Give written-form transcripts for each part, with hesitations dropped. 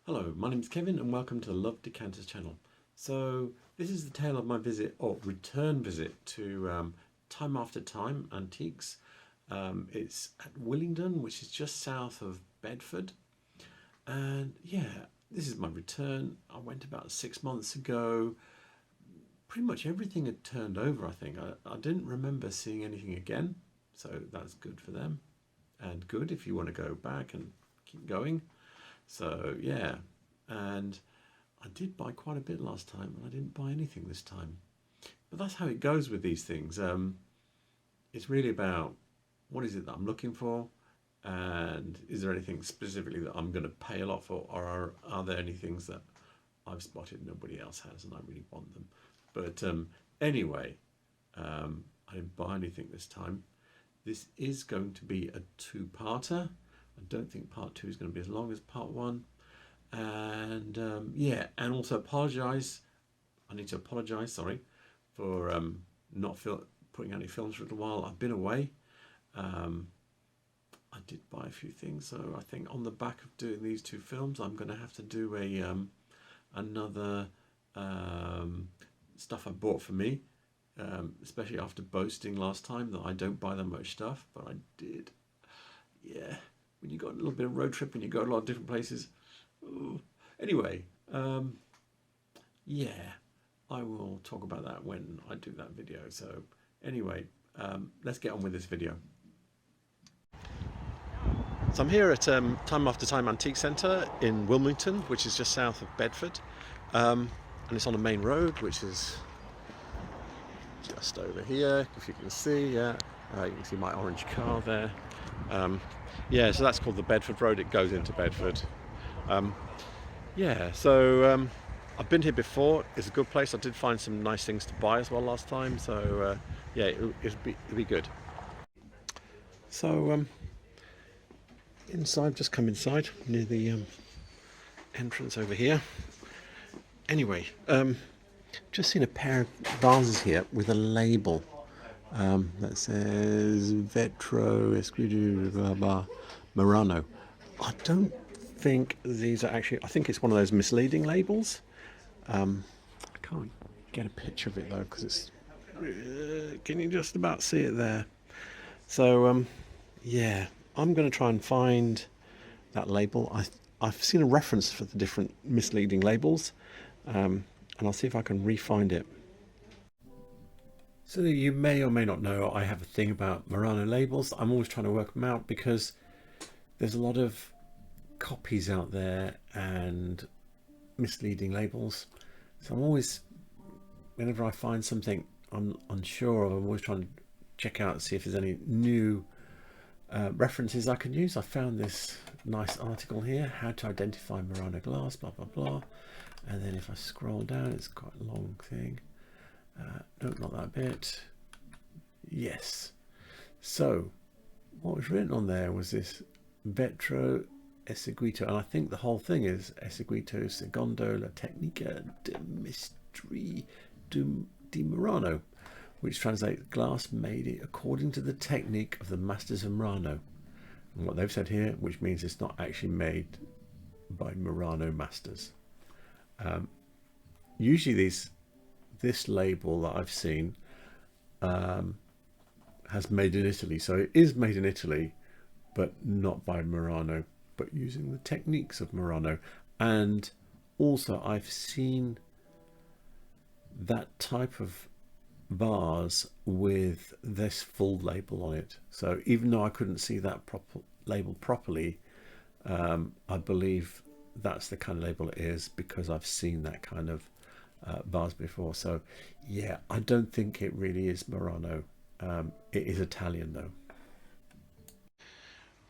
Hello, my name is Kevin and welcome to the Love Decanters channel. So this is the tale of my visit, or return visit, to Time After Time Antiques. It's at Willington, which is just south of Bedford. And yeah, this is my return. I went about 6 months ago. Pretty much everything had turned over, I think. I didn't remember seeing anything again, so that's good for them. And good if you want to go back and keep going. So yeah, and I did buy quite a bit last time and I didn't buy anything this time. But that's how it goes with these things. It's really about what is it that I'm looking for, and is there anything specifically that I'm going to pay a lot for, or are there any things that I've spotted nobody else has and I really want them. But anyway, I didn't buy anything this time. This is going to be a two-parter. I don't think part 2 is going to be as long as part 1. And yeah, and also apologise. I need to apologise, sorry, for not putting out any films for a little while. I've been away. I did buy a few things, so I think on the back of doing these 2 films, I'm going to have to do another stuff I bought for me, especially after boasting last time that I don't buy that much stuff, but I did. Yeah. When you got a little bit of road trip and you go a lot of different places. Ooh. Anyway, yeah, I will talk about that when I do that video. So anyway, let's get on with this video. So I'm here at Time After Time Antique Centre in Wilmington, which is just south of Bedford, and it's on a main road, which is just over here, if you can see. Yeah, you can see my orange car there. Yeah, so that's called the Bedford Road. It goes into Bedford. Yeah, so I've been here before. It's a good place. I did find some nice things to buy as well last time. So yeah, it'll be good. So inside, just come inside near the entrance over here. Anyway, just seen a pair of vases here with a label. That says Vetro Escudo Murano. I don't think these are actually, I think it's one of those misleading labels. I can't get a picture of it though, because it's, can you just about see it there? So yeah, I'm going to try and find that label. I've seen a reference for the different misleading labels, and I'll see if I can re-find it. So you may or may not know I have a thing about Murano labels. I'm always trying to work them out because there's a lot of copies out there and misleading labels. So I'm always, whenever I find something I'm unsure of, I'm always trying to check out and see if there's any new references I can use. I found this nice article here, how to identify Murano glass, blah, blah, blah. And then if I scroll down, it's quite a long thing. No, not that bit. Yes. So what was written on there was this Vetro Eseguito, and I think the whole thing is Eseguito secondo la tecnica de mistri di Murano, which translates glass made according to the technique of the masters of Murano. And what they've said here, which means it's not actually made by Murano masters. Usually this label that I've seen has made in Italy, so it is made in Italy, but not by Murano, but using the techniques of Murano. And also I've seen that type of vase with this full label on it, so even though I couldn't see that label properly, I believe that's the kind of label it is, because I've seen that kind of vase before. So yeah, I don't think it really is Murano. It is Italian though.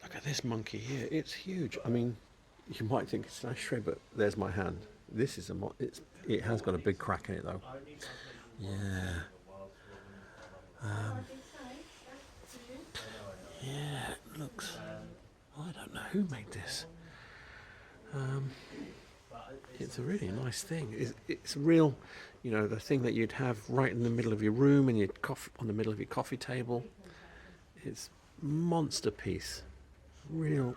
Look at this monkey here, it's huge. I mean, you might think it's an ashtray, but there's my hand. This is it has got a big crack in it though. Yeah. Yeah, it looks, I don't know who made this. It's a really nice thing. It's a real, you know, the thing that you'd have right in the middle of your room and you'd on the middle of your coffee table. It's monster piece. Real,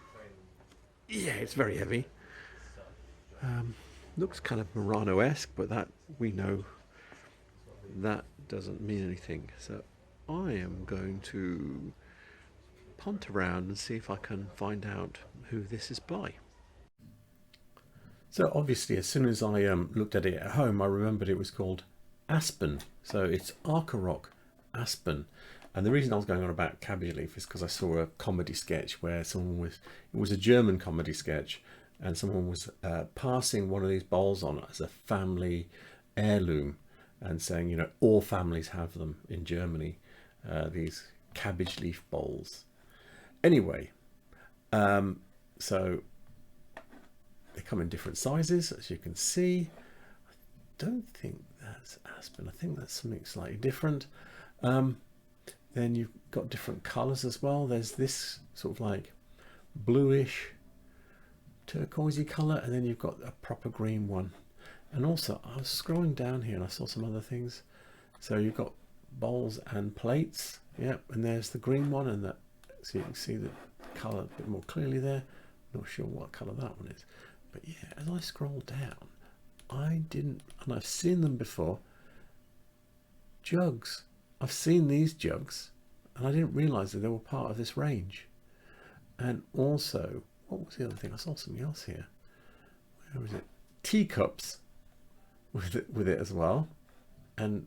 yeah, it's very heavy. Looks kind of Murano-esque, but that we know that doesn't mean anything. So I am going to punt around and see if I can find out who this is by. So obviously, as soon as I looked at it at home, I remembered it was called Aspen. So it's Arca-Rock Aspen. And the reason I was going on about cabbage leaf is because I saw a comedy sketch where someone was, it was a German comedy sketch, and someone was passing one of these bowls on as a family heirloom and saying, you know, all families have them in Germany, these cabbage leaf bowls. Anyway, so they come in different sizes, as you can see. I don't think that's Aspen. I think that's something slightly different. Then you've got different colours as well. There's this sort of like bluish, turquoisey colour, and then you've got a proper green one. And also, I was scrolling down here and I saw some other things. So you've got bowls and plates. Yep, and there's the green one, and that, so you can see the colour a bit more clearly there. Not sure what colour that one is. But yeah, as I scroll down, I didn't, and I've seen them before, jugs. I've seen these jugs, and I didn't realise that they were part of this range. And also, what was the other thing? I saw something else here. Where was it? Teacups with it as well. And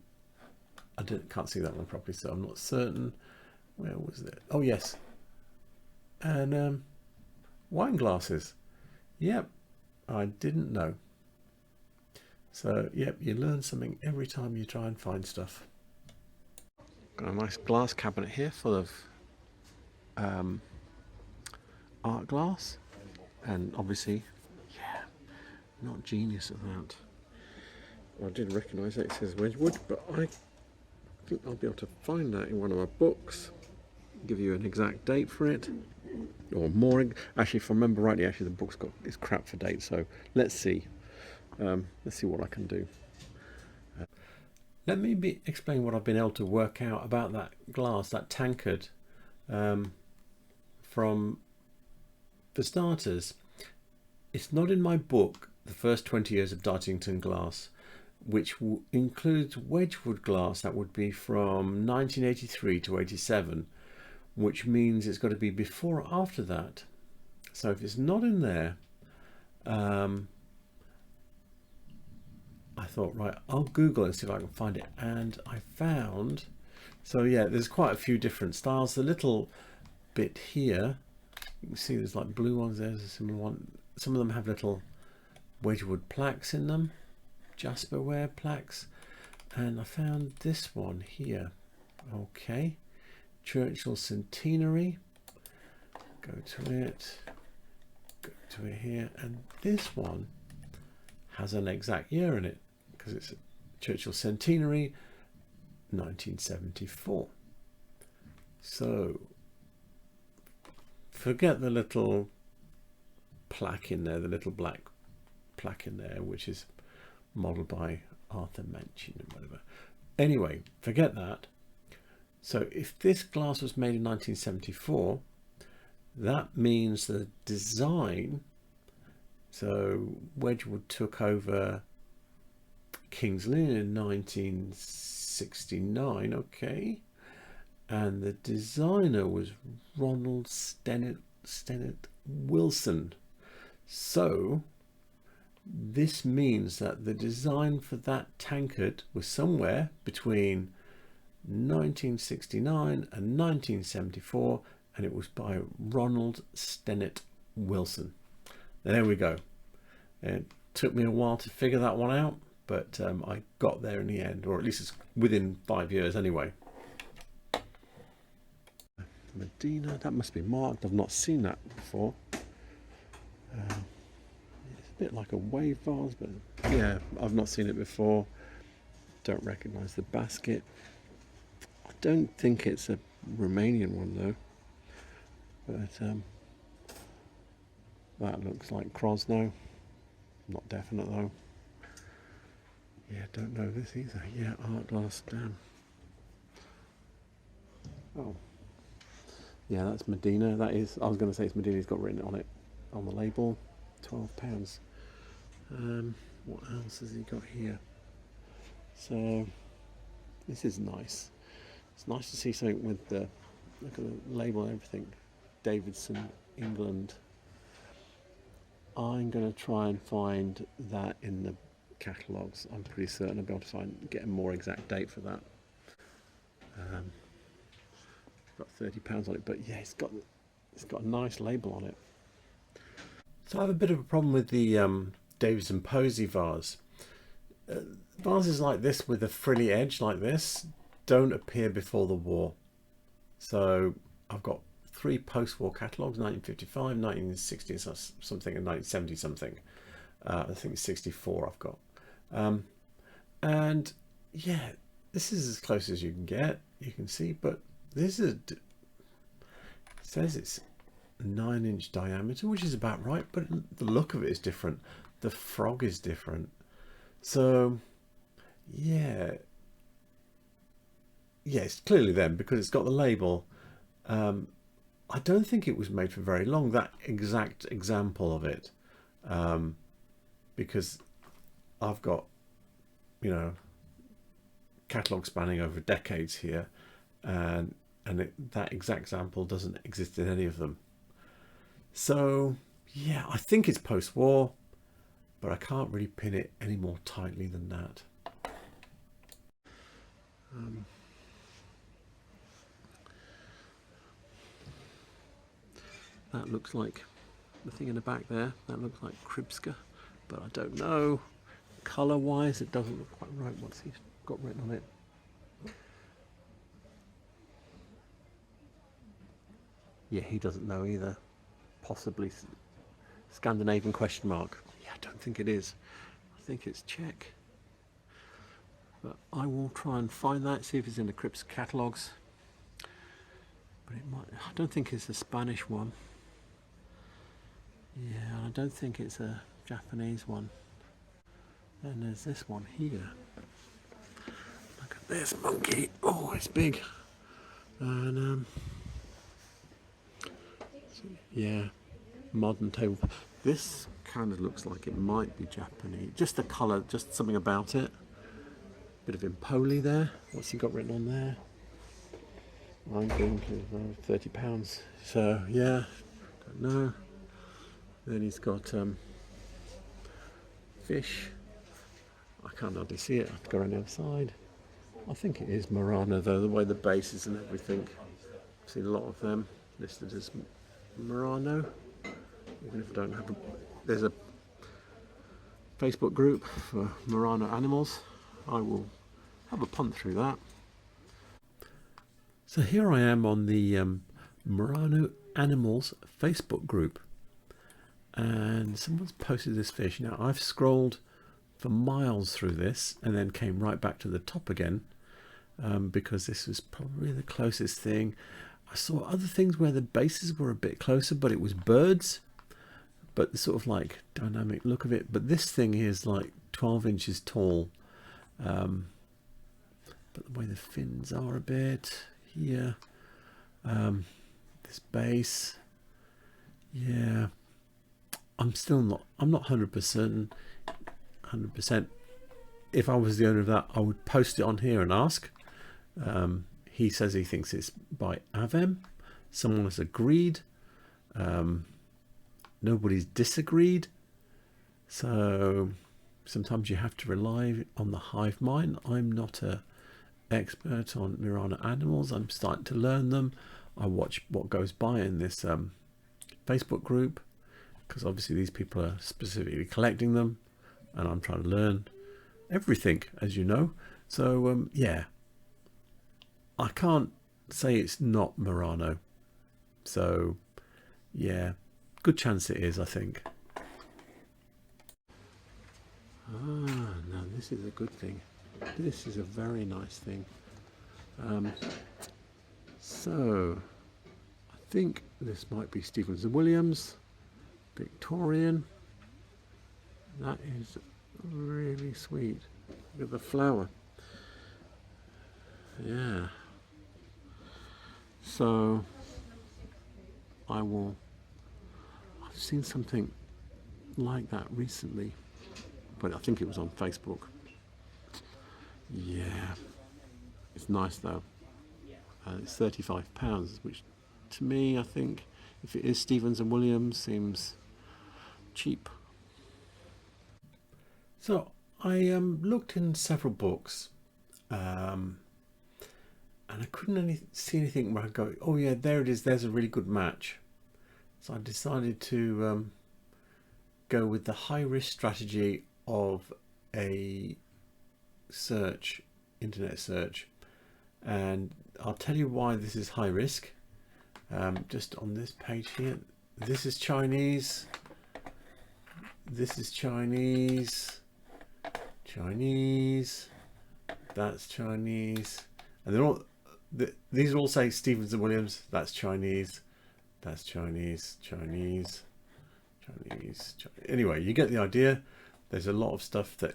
I can't see that one properly, so I'm not certain. Where was it? Oh yes. And wine glasses. Yep, I didn't know. So yep, you learn something every time you try and find stuff. Got a nice glass cabinet here full of art glass, and obviously, yeah, not genius at that. I did recognise that it says Wedgewood, but I think I'll be able to find that in one of my books, give you an exact date for it, or more. Actually, if I remember rightly, actually the book's got is crap for dates, so let's see what I can do. Let me explain what I've been able to work out about that glass, that tankard. For starters, it's not in my book, The First 20 Years of Davidson Glass, which includes Wedgewood Glass. That would be from 1983 to 87, which means it's got to be before or after that. So if it's not in there, I thought, right, I'll Google it and see if I can find it. And I found, so yeah, there's quite a few different styles. The little bit here, you can see there's like blue ones, there's a similar one. Some of them have little Wedgewood plaques in them, Jasperware plaques. And I found this one here. Okay, Churchill Centenary. Go to it here, and this one has an exact year in it because it's a Churchill Centenary 1974. So forget the little plaque in there, the little black plaque in there, which is modelled by Arthur Manchin and whatever. Anyway, forget that. So if this glass was made in 1974, that means the design, so Wedgewood took over King's Lynn in 1969, okay, and the designer was Ronald Stennett Wilson. So this means that the design for that tankard was somewhere between 1969 and 1974, and it was by Ronald Stennett Wilson. There we go. It took me a while to figure that one out, but I got there in the end, or at least it's within 5 years anyway. Medina, that must be marked. I've not seen that before. It's a bit like a wave vase, but yeah, I've not seen it before. Don't recognise the basket. I don't think it's a Romanian one though, but that looks like Krosno. Not definite though. Yeah, don't know this either. Yeah, art glass down. Oh, yeah, that's Medina. That is, I was going to say it's Medina. It's got written on it on the label, £12. What else has he got here? So this is nice. It's nice to see something with the, look at the label and everything. Davidson, England. I'm going to try and find that in the catalogues. I'm pretty certain I'll be able to get a more exact date for that. Got £30 on it, but yeah, it's got a nice label on it. So I have a bit of a problem with the Davidson Posey vase. Vases like this with a frilly edge like this don't appear before the war. So I've got 3 post-war catalogues, 1955, 1960 something and 1970 something. I think it's 64 I've got. And yeah, this is as close as you can get, you can see, but this is, it says it's 9-inch diameter, which is about right, but the look of it is different. The frog is different. So yeah, it's clearly them because it's got the label. I don't think it was made for very long, that exact example of it, because I've got, you know, catalogue spanning over decades here, and that exact example doesn't exist in any of them. So yeah, I think it's post-war, but I can't really pin it any more tightly than that. That looks like the thing in the back there. That looks like Kribska, but I don't know. Colour-wise, it doesn't look quite right. What's he got written on it? Yeah, he doesn't know either. Possibly Scandinavian question mark. Yeah, I don't think it is. I think it's Czech. But I will try and find that, see if it's in the Kribska catalogues. But it might. I don't think it's a Spanish one. Yeah, I don't think it's a Japanese one. And there's this one here. Look at this monkey. Oh, it's big. And yeah, modern table. This kind of looks like it might be Japanese. Just the colour, just something about it. Bit of Impoli there. What's he got written on there? I'm thinking £30. So yeah, don't know. Then he's got fish. I can't hardly see it. I have to go around the other side. I think it is Murano though, the way the base is and everything. I've seen a lot of them listed as Murano. Even if I don't have there's a Facebook group for Murano animals. I will have a punt through that. So here I am on the Murano Animals Facebook group, and someone's posted this fish. Now I've scrolled for miles through this and then came right back to the top again, because this was probably the closest thing. I saw other things where the bases were a bit closer, but it was birds, but the sort of like dynamic look of it. But this thing is like 12 inches tall, but the way the fins are a bit here, this base, yeah, I'm not 100%. If I was the owner of that, I would post it on here and ask. He says he thinks it's by Avem. Someone has agreed. Nobody's disagreed. So sometimes you have to rely on the hive mind. I'm not a expert on Murano animals. I'm starting to learn them. I watch what goes by in this Facebook group, because obviously these people are specifically collecting them, and I'm trying to learn everything, as you know. So yeah, I can't say it's not Murano. So yeah, good chance it is, I think. Now this is a good thing. This is a very nice thing. So I think this might be Stevens and Williams, Victorian. That is really sweet. Look at the flower. Yeah. So I've seen something like that recently. but I think it was on Facebook. Yeah, it's nice though. It's £35, which to me, I think, if it is Stevens and Williams, seems cheap. So I looked in several books, and I couldn't see anything where I go, oh yeah, there it is, there's a really good match. So I decided to go with the high risk strategy of a search, internet search, and I'll tell you why this is high risk. Just on this page here, this is Chinese, this is Chinese, Chinese, that's Chinese, and they're all, these all say Stevens and Williams. That's Chinese, that's Chinese, Chinese, Chinese, Chinese. Anyway, you get the idea. There's a lot of stuff that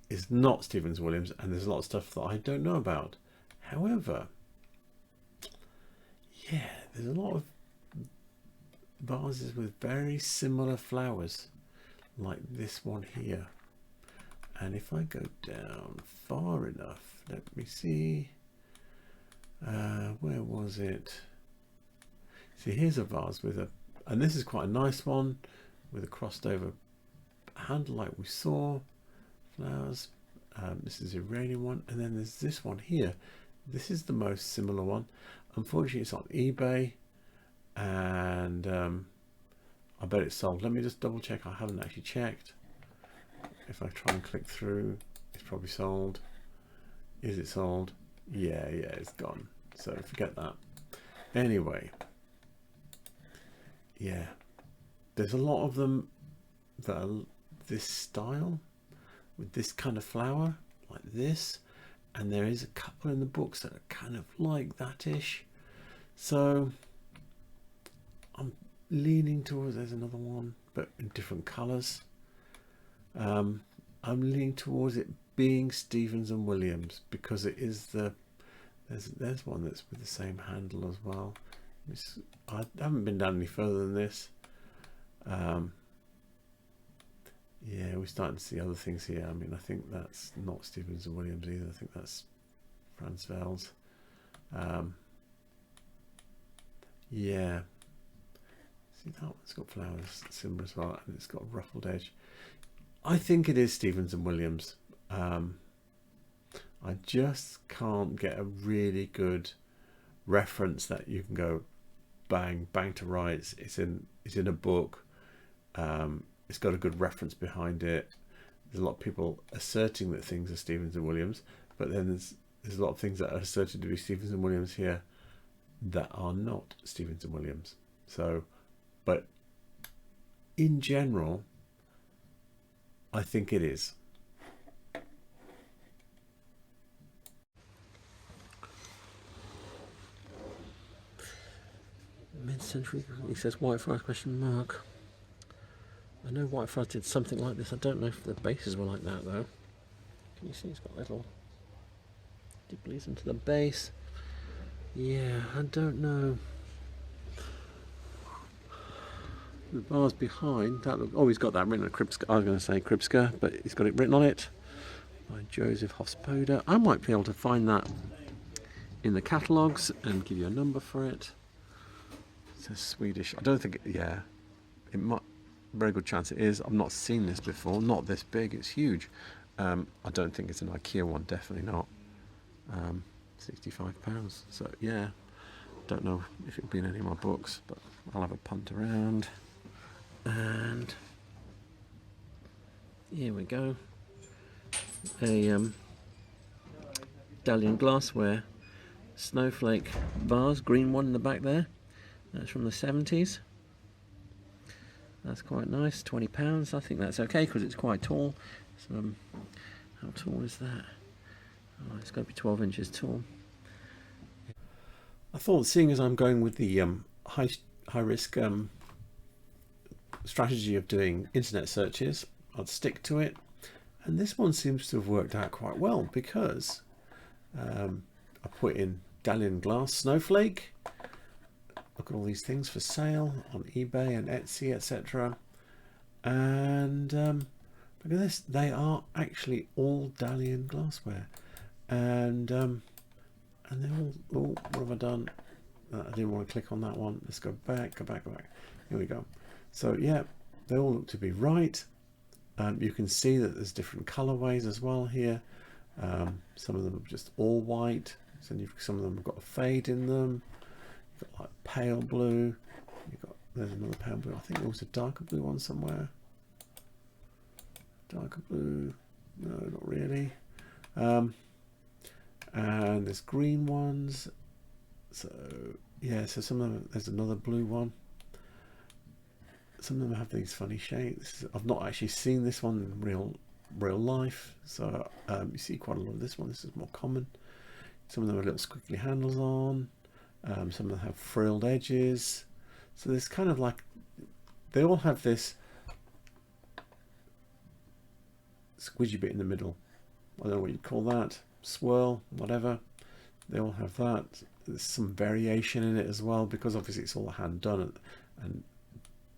is not Stevens and Williams, and there's a lot of stuff that I don't know about. However, yeah, there's a lot of vases with very similar flowers, like this one here. And if I go down far enough, let me see, where was it? See, here's a vase with a, and this is quite a nice one with a crossed over handle like we saw, flowers. This is the Iranian one, and then there's this one here. This is the most similar one. Unfortunately, it's on eBay, and I bet it's sold. Let me just double check. I haven't actually checked. If I try and click through, it's probably sold. Is it sold? Yeah, it's gone. So forget that. Anyway, yeah, there's a lot of them that are this style with this kind of flower like this, and there is a couple in the books that are kind of like that-ish. So I'm leaning towards, there's another one, but in different colours. I'm leaning towards it being Stevens and Williams because it is the, there's one that's with the same handle as well. I haven't been down any further than this. Yeah, we're starting to see other things here. I mean, I think that's not Stevens and Williams either. I think that's Franz Vels. Yeah. See, that one's got flowers similar as well, and it's got a ruffled edge. I think it is Stevens and Williams. I just can't get a really good reference that you can go bang to rights. It's in a book. It's got a good reference behind it. There's a lot of people asserting that things are Stevens and Williams, but then there's a lot of things that are asserted to be Stevens and Williams here that are not Stevens and Williams. So, but in general, I think it is. Mid-century, he says Whitefriars question mark. I know Whitefriars did something like this. I don't know if the bases were like that though. Can you see it's got little dibblies into the base? Yeah, I don't know. The bars behind that look, oh, he's got that written on Kripska. I was going to say Kripska, but he's got it written on it by Joseph Hofspoder. I might be able to find that in the catalogues and give you a number for it. It says Swedish. I don't think, yeah, it might, very good chance it is. I've not seen this before, not this big, it's huge. I don't think it's an IKEA one, definitely not. £65, so yeah, don't know if it'll be in any of my books, but I'll have a punt around. And here we go, a Dalian glassware Snowflake vase, green one in the back there. That's from the 70s. That's quite nice, £20. I think that's okay because it's quite tall. So, how tall is that? Oh, it's got to be 12 inches tall. I thought, seeing as I'm going with the high risk strategy of doing internet searches, I'd stick to it. And this one seems to have worked out quite well because I put in Dalian glass Snowflake. Look at all these things for sale on eBay and Etsy, etc. And Look at this, they are actually all Dalian glassware, and they're all, oh, what have I done? I didn't want to click on that one. Let's go back, go back, go back. Here we go. So yeah, they all look to be right. You can see that there's different colorways as well here. Some of them are just all white. So some of them have got a fade in them. You've got like pale blue. There's another pale blue. I think there was a darker blue one somewhere. Darker blue. No, not really. And there's green ones. So yeah, so some of them, there's another blue one. Some of them have these funny shades. I've not actually seen this one in real life, so you see quite a lot of this one. This is more common. Some of them have little squiggly handles on. Some of them have frilled edges. So there's kind of like, they all have this squidgy bit in the middle. I don't know what you'd call that. Swirl, whatever. They all have that. There's some variation in it as well, because obviously it's all hand done and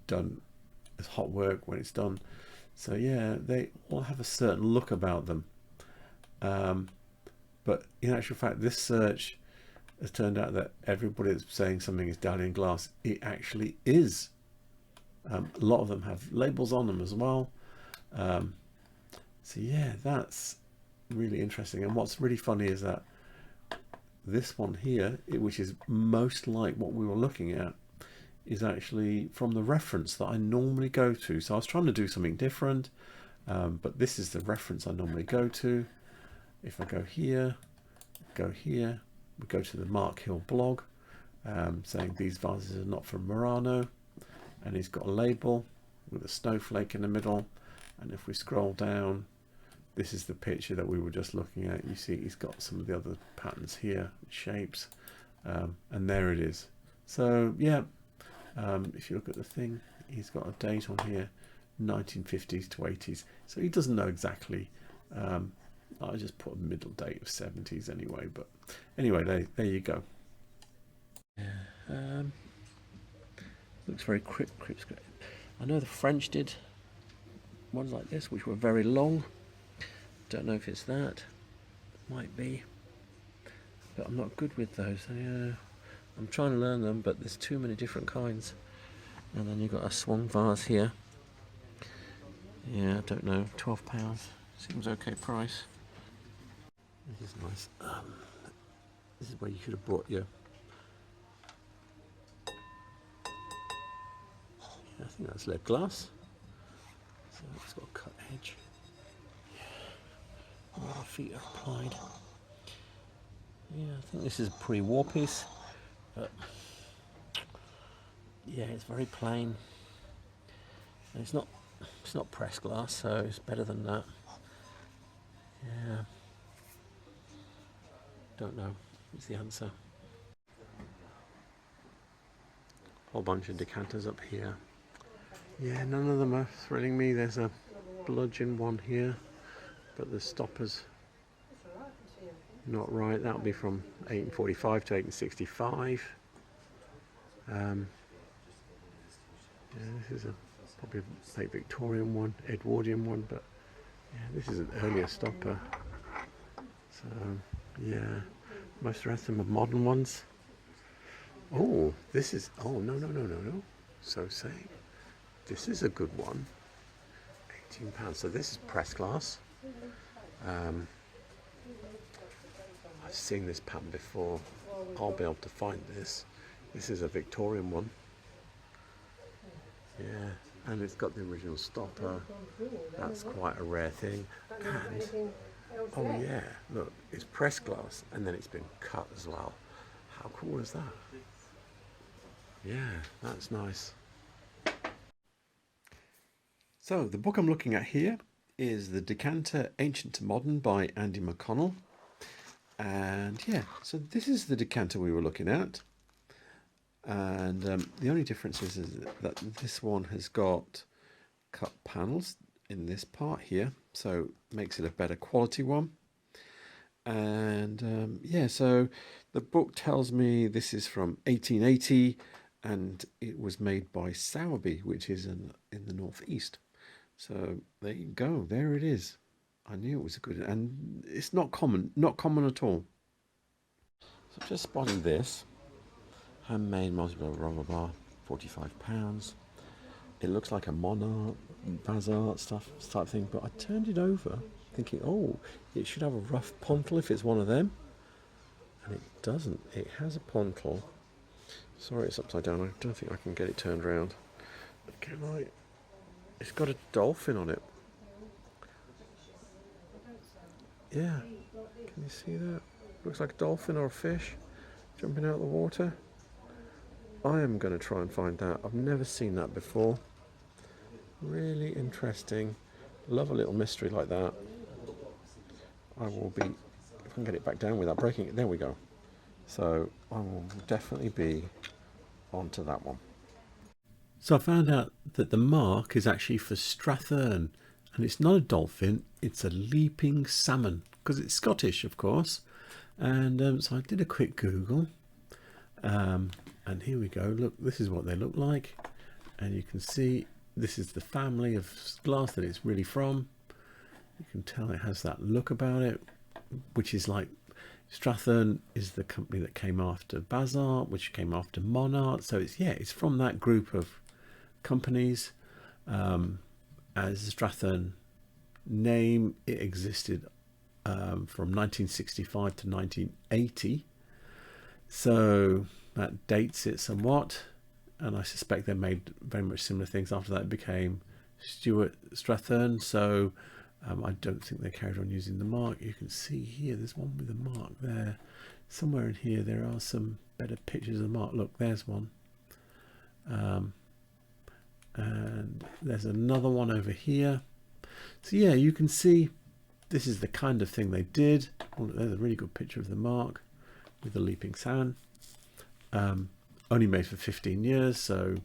done as hot work when it's done. So yeah, they all have a certain look about them. But in actual fact, this search has turned out that everybody that's saying something is Dalian glass, it actually is. A lot of them have labels on them as well. So yeah, that's really interesting. And what's really funny is that this one here, which is most like what we were looking at, is actually from the reference that I normally go to. So I was trying to do something different, but this is the reference I normally go to. If I go here, we go to the Mark Hill blog, saying these vases are not from Murano, and he's got a label with a snowflake in the middle. And if we scroll down, this is the picture that we were just looking at. You see he's got some of the other patterns here, shapes, and there it is. So yeah, if you look at the thing, he's got a date on here, 1950s to 80s. So he doesn't know exactly. I just put a middle date of 70s anyway. But anyway, there you go. Yeah, looks very crypt. I know the French did ones like this, which were very long. Don't know if it's that. Might be. But I'm not good with those. I'm trying to learn them, but there's too many different kinds. And then you've got a swung vase here. Yeah, I don't know, £12. Seems okay price. This is nice. This is where you should have bought your... Yeah, I think that's lead glass. So it's got a cut edge. Yeah. Where the feet are applied. Yeah, I think this is a pre-war piece. But yeah, it's very plain. And it's not pressed glass, so it's better than that. Yeah. Don't know. What's the answer? Whole bunch of decanters up here. Yeah, none of them are thrilling me. There's a bludgeon one here, but the stopper's not right. That'll be from 1845 to 1865. Yeah, this is probably a late Victorian one, Edwardian one, but yeah, this is an earlier stopper. So yeah, most of the rest of them are modern ones. Oh, this is, oh no. So saying, this is a good one. £18. So this is press glass. I've seen this pattern before. I'll be able to find this. This is a Victorian one. Yeah, and it's got the original stopper. That's quite a rare thing. And oh yeah, look, it's pressed glass and then it's been cut as well. How cool is that? Yeah, that's nice. So the book I'm looking at here is The Decanter Ancient to Modern by Andy McConnell. And yeah, so this is the decanter we were looking at. And the only difference is that this one has got cut panels in this part here, so makes it a better quality one. And yeah, so the book tells me this is from 1880 and it was made by Saubi, which is in the northeast. So there you go. There it is. I knew it was a good, and it's not common at all. So just spotted this handmade multi-block rubber bar, £45. It looks like a Monarch, Bazaar stuff type thing, but I turned it over thinking, oh, it should have a rough pontle if it's one of them, and it doesn't. It has a pontle. Sorry, it's upside down. I don't think I can get it turned around. But can I? It's got a dolphin on it. Yeah, can you see that? Looks like a dolphin or a fish jumping out of the water. I am going to try and find that. I've never seen that before. Really interesting. Love a little mystery like that. I will be, if I can get it back down without breaking it, there we go. So I will definitely be onto that one. So I found out that the mark is actually for Strathern, and it's not a dolphin, it's a leaping salmon, because it's Scottish, of course. And so I did a quick Google, and here we go. Look, this is what they look like, and you can see this is the family of glass that it's really from. You can tell it has that look about it, which is like Strathern is the company that came after Bazaar, which came after Monarch. So it's, yeah, it's from that group of companies. As the Strathern name, it existed from 1965 to 1980. So that dates it somewhat. And I suspect they made very much similar things. After that, it became Stuart Strathern. So I don't think they carried on using the mark. You can see here, there's one with a mark there. Somewhere in here, there are some better pictures of the mark. Look, there's one. And there's another one over here. So yeah, you can see this is the kind of thing they did. Oh, there's a really good picture of the mark with the leaping salmon. Only made for 15 years, so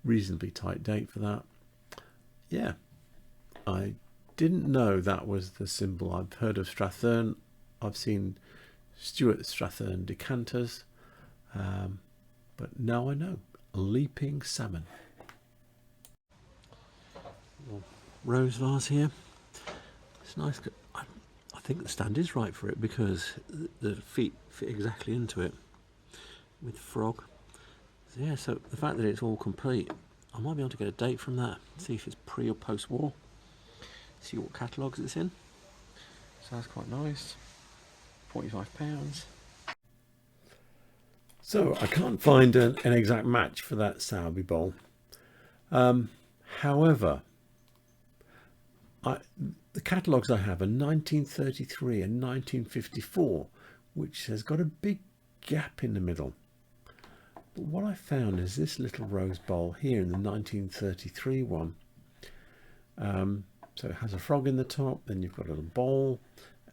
reasonably tight date for that. Yeah, I didn't know that was the symbol. I've heard of Strathern. I've seen Stuart Strathern decanters, but now I know. A leaping salmon. Rose vase here. It's nice. I think the stand is right for it because the feet fit exactly into it with frog. So yeah, so the fact that it's all complete, I might be able to get a date from that, see if it's pre or post war, see what catalogues it's in. So that's quite nice. £45. So I can't find an exact match for that Saubi bowl. However, the catalogues I have are 1933 and 1954, which has got a big gap in the middle. But what I found is this little rose bowl here in the 1933 one. So it has a frog in the top, then you've got a little bowl,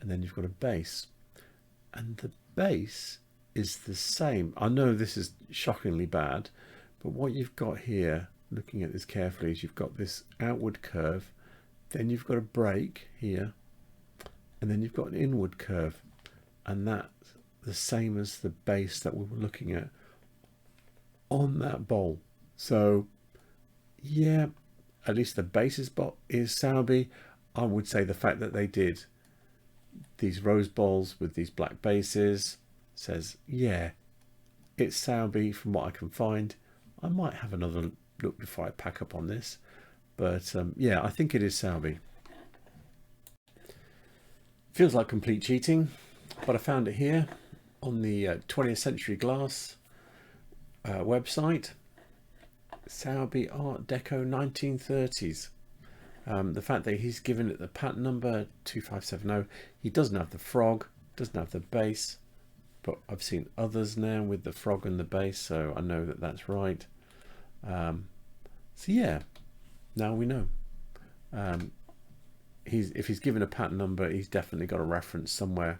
and then you've got a base. And the base is the same. I know this is shockingly bad, but what you've got here, looking at this carefully, is you've got this outward curve, then you've got a break here, and then you've got an inward curve, and that's the same as the base that we were looking at on that bowl. So yeah, at least the base is Saubi. I would say the fact that they did these rose bowls with these black bases says, yeah, it's Saubi from what I can find. I might have another look before I pack up on this, but yeah, I think it is Saubi. Feels like complete cheating, but I found it here on the 20th Century Glass website. Saubi Art Deco 1930s. The fact that he's given it the patent number 2570, he doesn't have the frog, doesn't have the base, but I've seen others now with the frog and the base, so I know that that's right. So yeah, now we know. If he's given a patent number, he's definitely got a reference somewhere.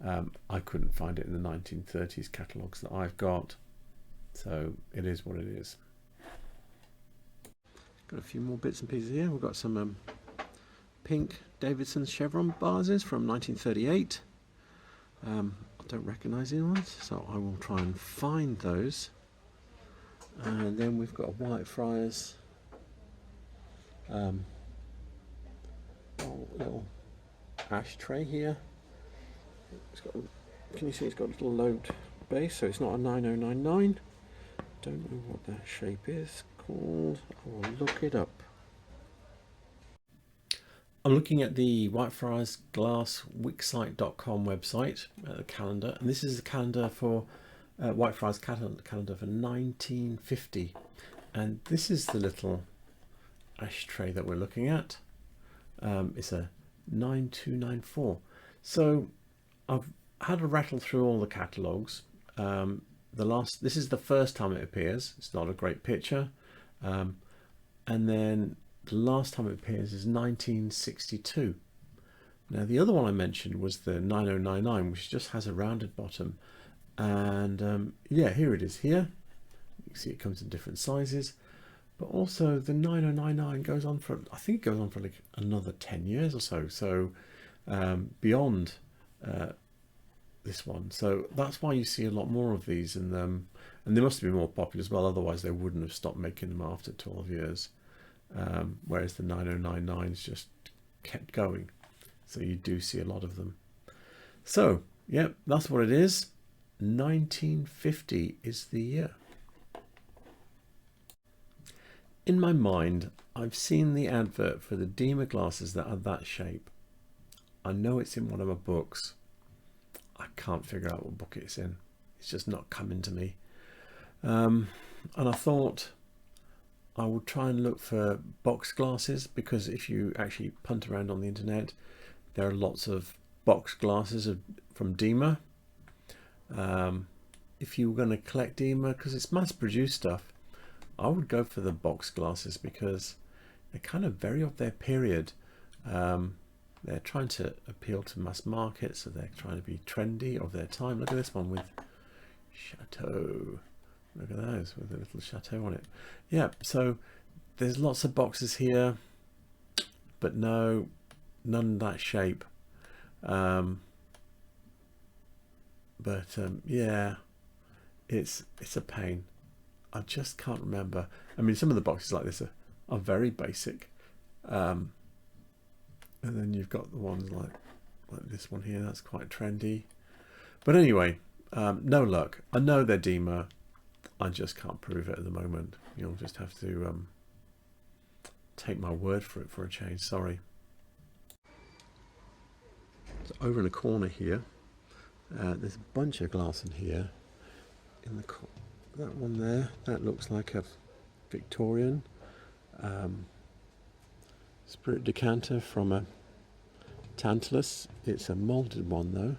I couldn't find it in the 1930s catalogues that I've got, so it is what it is. Got a few more bits and pieces here. We've got some pink Davidson's chevron vases from 1938. I don't recognise these ones, so I will try and find those. And then we've got a White Friars little ashtray here. It's got, can you see it's got a little lobed base, so it's not a 9099. Don't know what that shape is called. I will look it up. I'm looking at the Whitefriars Glass Wixsite.com website, the calendar, and this is the calendar for Whitefriars calendar for 1950, and this is the little ashtray that we're looking at. It's a 9294. So I've had a rattle through all the catalogues. This is the first time it appears. It's not a great picture, and then the last time it appears is 1962. Now the other one I mentioned was the 9099, which just has a rounded bottom, and yeah, here it is here. You can see it comes in different sizes, but also the 9099 goes on for, I think it goes on for like another 10 years or so, so beyond this one. So that's why you see a lot more of these, and they must be more popular as well, otherwise they wouldn't have stopped making them after 12 years. Whereas the 9099s just kept going, so you do see a lot of them. So yeah, that's what it is. 1950 is the year. In my mind, I've seen the advert for the Dima glasses that are that shape. I know it's in one of my books. I can't figure out what book it's in. It's just not coming to me. And I thought I would try and look for box glasses, because if you actually punt around on the internet, there are lots of box glasses from Dima. If you were going to collect Dima, because it's mass-produced stuff, I would go for the box glasses, because they're kind of very of their period. They're trying to appeal to mass market, so they're trying to be trendy of their time. Look at this one with Chateau. Look at those with a little chateau on it. Yeah, so there's lots of boxes here, but no, none that shape. Yeah, it's a pain. I just can't remember. I mean, some of the boxes like this are very basic, and then you've got the ones like this one here. That's quite trendy. But anyway, no luck. I know they're Dima. I just can't prove it at the moment. You'll just have to take my word for it for a change. Sorry. So over in the corner here, there's a bunch of glass in here. In the that one there, that looks like a Victorian spirit decanter from a Tantalus. It's a moulded one though.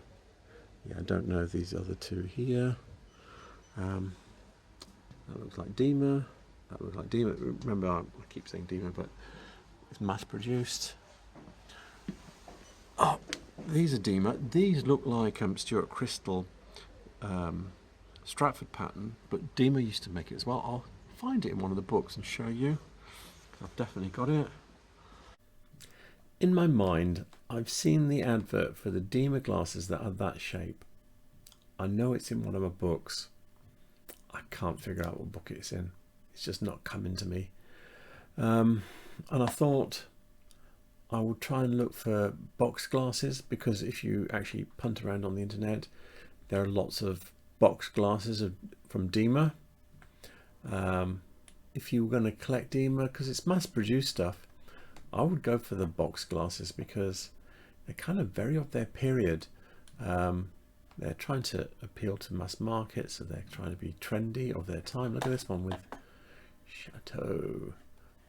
Yeah, I don't know these other two here. That looks like Dima. That looks like Dima. Remember, I keep saying Dima, but it's mass produced. Oh, these are Dima. These look like Stuart Crystal Stratford pattern, but Dima used to make it as well. I'll find it in one of the books and show you. I've definitely got it. In my mind, I've seen the advert for the Dima glasses that are that shape. I know it's in one of my books. I can't figure out what book it's in. It's just not coming to me. And I thought I would try and look for box glasses, because if you actually punt around on the internet, there are lots of box glasses from Dima. If you were going to collect Dima, because it's mass-produced stuff, I would go for the box glasses, because they're kind of very of their period. They're trying to appeal to mass market, so they're trying to be trendy of their time. Look at this one with Chateau.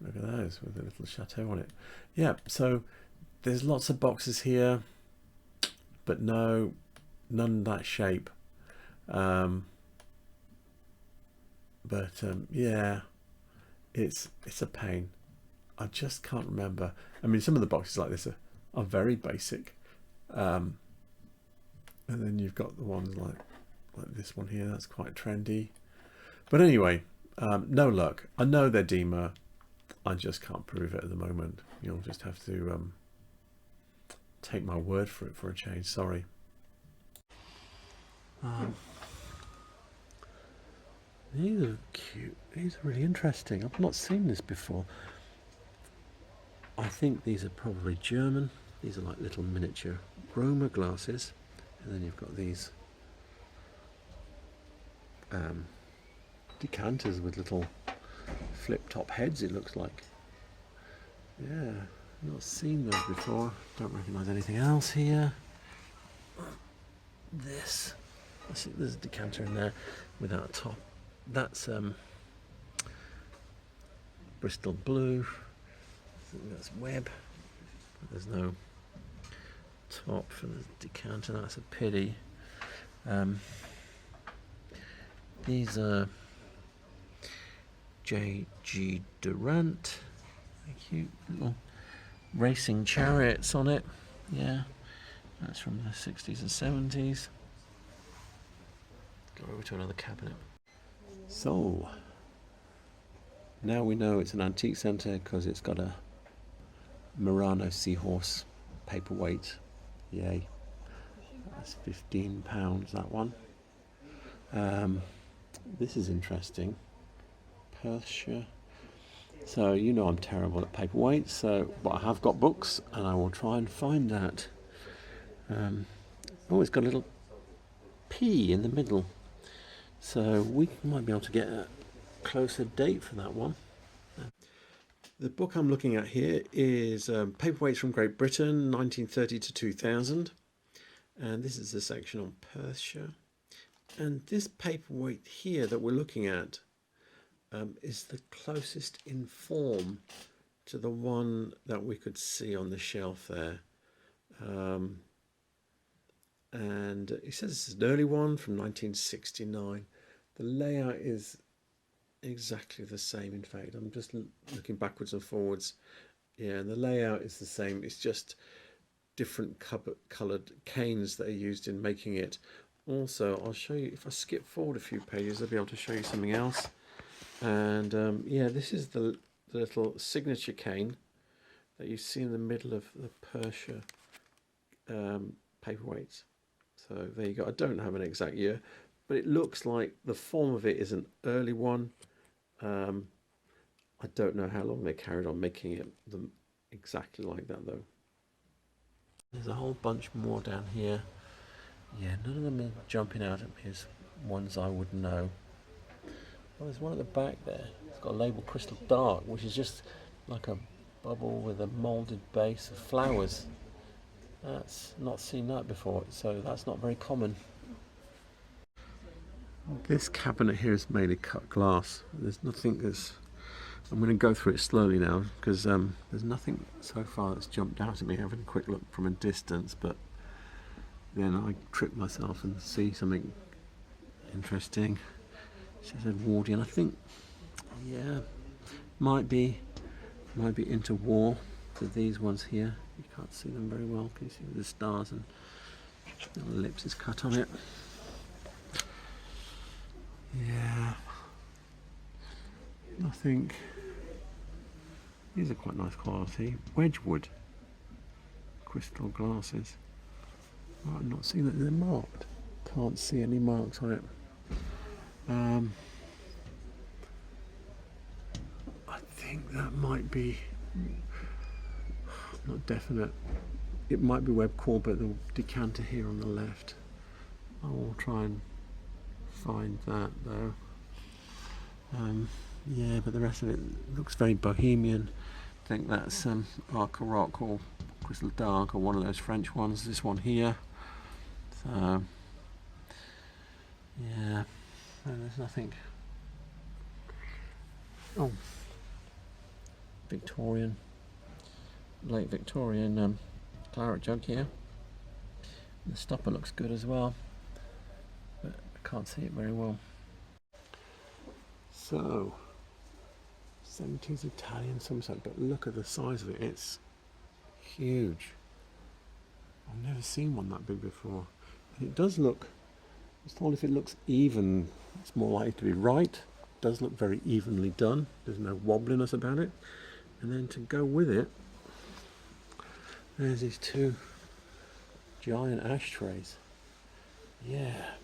Look at those with a little chateau on it. Yeah, so there's lots of boxes here, but no, none that shape. Yeah, it's a pain. I just can't remember. I mean, some of the boxes like this are very basic. And then you've got the ones like this one here. That's quite trendy. But anyway, no luck. I know they're Dima. I just can't prove it at the moment. You'll just have to take my word for it for a change. Sorry. These are cute. These are really interesting. I've not seen this before. I think these are probably German. These are like little miniature Roma glasses. And then you've got these decanters with little flip-top heads, it looks like. Yeah, I've not seen those before. Don't recognise anything else here. This, I see there's a decanter in there without a top. That's Bristol Blue. I think that's Webb. There's no top for the decanter. That's a pity. These are J.G. Durant. Cute little racing chariots on it. Yeah, that's from the 60s and 70s. Go over to another cabinet. So now we know it's an antique centre because it's got a Murano seahorse paperweight. Yay. That's £15, that one. This is interesting. Persia. So you know I'm terrible at paperweights, but I have got books and I will try and find that. Oh, it's got a little P in the middle. So we might be able to get a closer date for that one. The book I'm looking at here is Paperweights from Great Britain, 1930 to 2000. And this is the section on Persia. And this paperweight here that we're looking at is the closest in form to the one that we could see on the shelf there. And it says this is an early one from 1969. The layout is exactly the same. In fact, I'm just looking backwards and forwards. Yeah, and the layout is the same. It's just different coloured canes that are used in making it. Also, I'll show you, if I skip forward a few pages, I'll be able to show you something else. And yeah, this is the little signature cane that you see in the middle of the Persia paperweights. So there you go. I don't have an exact year, but it looks like the form of it is an early one. I don't know how long they carried on making it them exactly like that though. There's a whole bunch more down here. Yeah, none of them are jumping out at me as ones I would know. Well, there's one at the back there. It's got a label Crystal Dark, which is just like a bubble with a moulded base of flowers. That's not seen that before, so that's not very common. This cabinet here is mainly cut glass. There's nothing that's... I'm going to go through it slowly now because there's nothing so far that's jumped out at me having a quick look from a distance, but then I trip myself and see something interesting. It says Edwardian. I think, yeah, might be interwar to these ones here. You can't see them very well. Can you see the stars and the lips is cut on it? Yeah, I think these are quite nice quality. Wedgewood crystal glasses. Oh, I've not seen that they're marked. Can't see any marks on it. I think that might be, not definite. It might be web core, but the decanter here on the left. I will try and find that though. Yeah, but the rest of it looks very bohemian. I think that's Arca Rock or Crystal Dark or one of those French ones. This one here. So yeah, and there's nothing. Oh, Victorian, late Victorian claret jug here. The stopper looks good as well, but I can't see it very well. So 70s Italian something, but look at the size of it. It's huge. I've never seen one that big before. And it does look, I was told if it looks even, it's more likely to be right. It does look very evenly done. There's no wobbliness about it. And then to go with it, there's these two giant ashtrays. Yeah.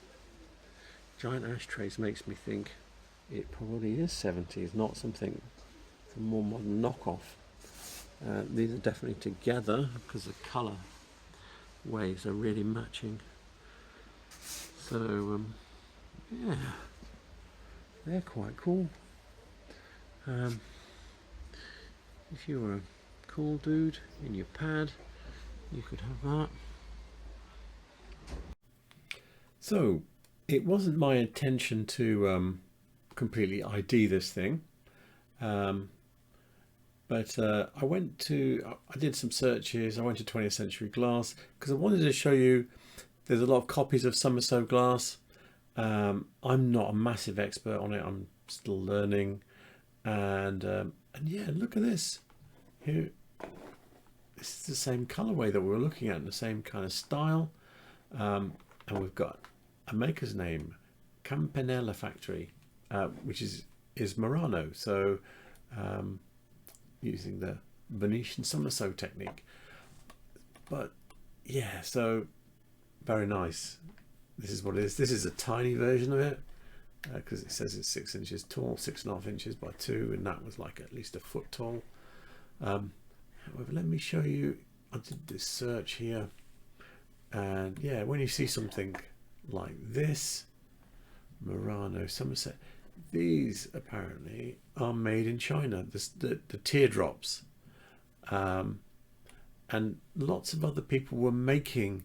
Giant ashtrays makes me think it probably is 70s, not something, a more modern knockoff. These are definitely together because the colour waves are really matching. So yeah, they're quite cool. If you were a cool dude in your pad, you could have that. So it wasn't my intention to completely ID this thing, but I did some searches. I went to 20th Century Glass because I wanted to show you there's a lot of copies of Somerset glass. I'm not a massive expert on it. I'm still learning, and yeah, look at this. Here, this is the same colorway that we were looking at, and the same kind of style. And we've got a maker's name, Campanella Factory, which is Murano. So using the Venetian summer sew technique. But yeah, so very nice. This is what it is. This is a tiny version of it because it says it's 6 inches tall, 6.5 inches by 2, and that was like at least a foot tall. However, let me show you. I did this search here, and yeah, when you see something like this, Murano Somerset, these apparently are made in China. The teardrops, and lots of other people were making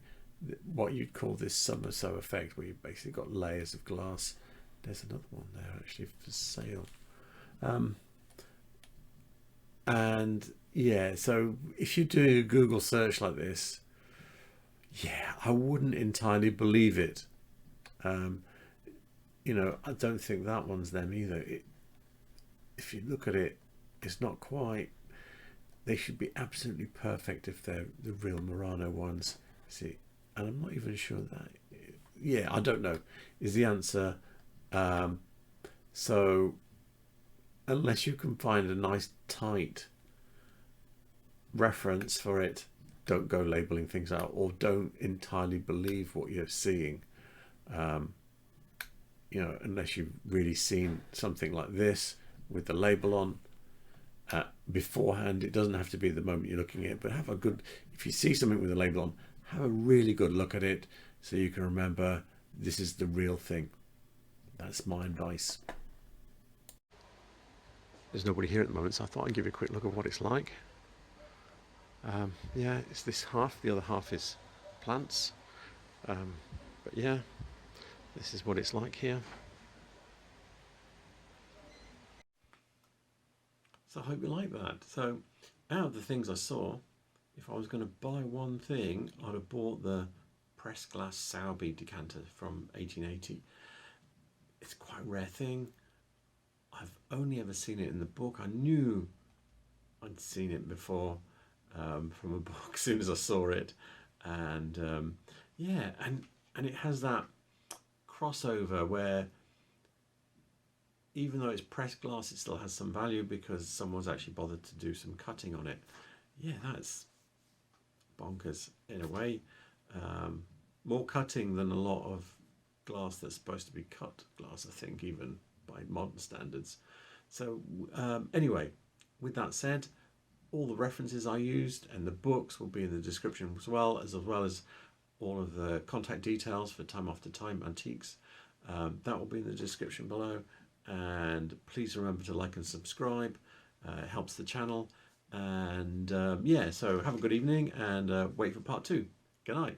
what you'd call this summer sew effect, where you basically got layers of glass. There's another one there actually for sale. And yeah, so if you do a Google search like this, yeah, I wouldn't entirely believe it. You know, I don't think that one's them either. If you look at it, it's not quite. They should be absolutely perfect if they're the real Murano ones. See, and I'm not even sure that. Yeah, I don't know is the answer. So unless you can find a nice tight reference for it, don't go labeling things out, or don't entirely believe what you're seeing. You know, unless you've really seen something like this with the label on beforehand. It doesn't have to be the moment you're looking at it, but have a good, if you see something with a label on, have a really good look at it so you can remember this is the real thing. That's my advice. There's nobody here at the moment, so I thought I'd give you a quick look at what it's like. Yeah, it's this half, the other half is plants, but yeah, this is what it's like here. So I hope you like that. So out of the things I saw, if I was going to buy one thing, I'd have bought the pressed glass Saubi decanter from 1880. It's quite a rare thing. I've only ever seen it in the book. I knew I'd seen it before from a book as soon as I saw it, and yeah, and it has that crossover where even though it's pressed glass, it still has some value because someone's actually bothered to do some cutting on it. Yeah, that's bonkers in a way. More cutting than a lot of glass that's supposed to be cut glass, I think, even by modern standards. So anyway, with that said, all the references I used and the books will be in the description as well as all of the contact details for Time After Time Antiques. That will be in the description below. And please remember to like and subscribe. It helps the channel. And yeah, so have a good evening and wait for part 2. Good night.